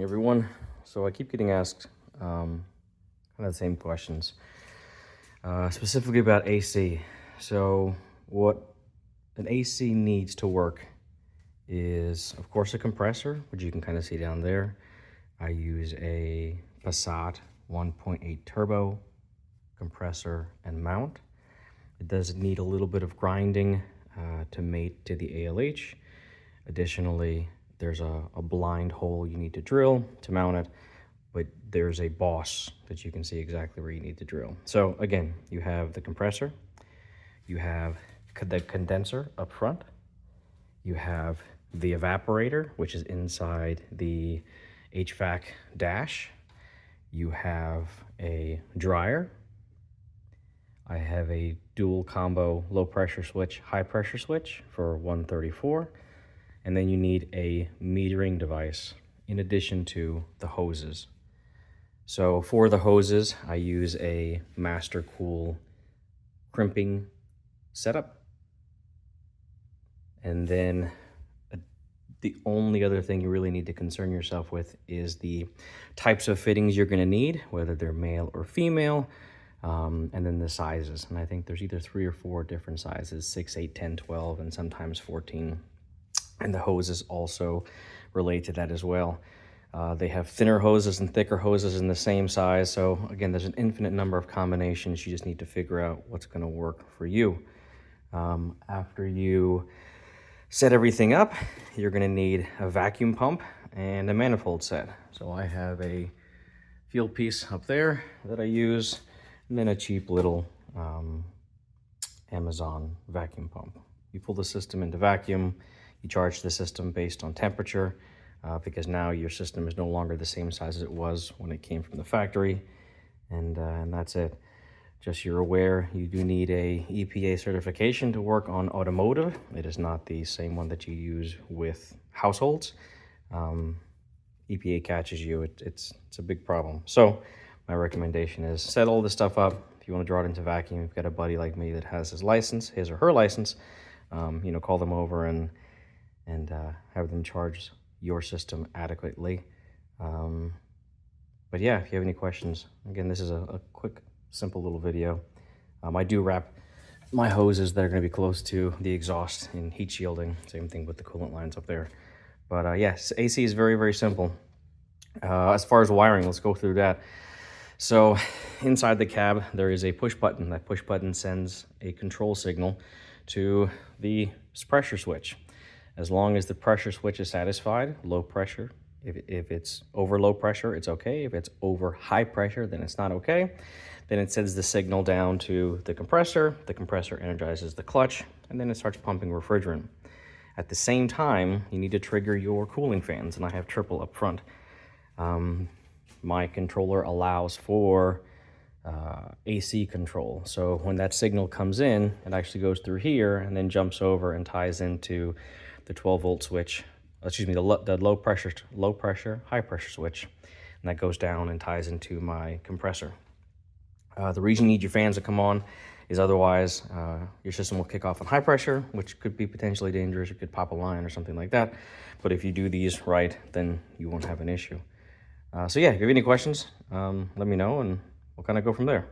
morning, everyone. So I keep getting asked kind of the same questions, specifically about AC. So what an AC needs to work is, of course, a compressor, which you can kind of see down there. I use a Passat 1.8 turbo compressor and mount. It does need a little bit of grinding to mate to the ALH. Additionally, there's a blind hole you need to drill to mount it, but there's a boss that you can see exactly where you need to drill. So again, you have the compressor, you have the condenser up front, you have the evaporator, which is inside the HVAC dash, you have a dryer, I have a dual combo low pressure switch, high pressure switch for 134, and then you need a metering device in addition to the hoses. So for the hoses, I use a Master Cool crimping setup. And then the only other thing you really need to concern yourself with is the types of fittings you're gonna need, whether they're male or female, and then the sizes. And I think there's either 3 or 4 different sizes, 6, 8, 10, 12, and sometimes 14. And the hoses also relate to that as well. They have thinner hoses and thicker hoses in the same size. So again, there's an infinite number of combinations. You just need to figure out what's gonna work for you. After you set everything up, you're gonna need a vacuum pump and a manifold set. So I have a field piece up there that I use, and then a cheap little Amazon vacuum pump. You pull the system into vacuum, you charge the system based on temperature, because now your system is no longer the same size as it was when it came from the factory, and that's it. Just so you're aware, you do need a EPA certification to work on automotive. It is not the same one that you use with households. EPA catches you, it's a big problem. So my recommendation is set all this stuff up. If you want to draw it into vacuum, you've got a buddy like me that has his license, his or her license, call them over and have them charge your system adequately. But yeah, if you have any questions, again, this is a quick, simple little video. I do wrap my hoses that are going to be close to the exhaust in heat shielding. Same thing with the coolant lines up there. But yes, AC is very, very simple. As far as wiring, let's go through that. So inside the cab, there is a push button. That push button sends a control signal to the pressure switch. As long as the pressure switch is satisfied, low pressure, if it's over low pressure, it's okay. If it's over high pressure, then it's not okay. Then it sends the signal down to the compressor energizes the clutch, and then it starts pumping refrigerant. At the same time, you need to trigger your cooling fans, and I have triple up front. My controller allows for AC control. So when that signal comes in, it actually goes through here and then jumps over and ties into the 12-volt switch, the low pressure, high pressure switch, and that goes down and ties into my compressor. The reason you need your fans to come on is otherwise your system will kick off on high pressure, which could be potentially dangerous. It could pop a line or something like that. But if you do these right, then you won't have an issue. So yeah, if you have any questions, let me know and we'll kind of go from there.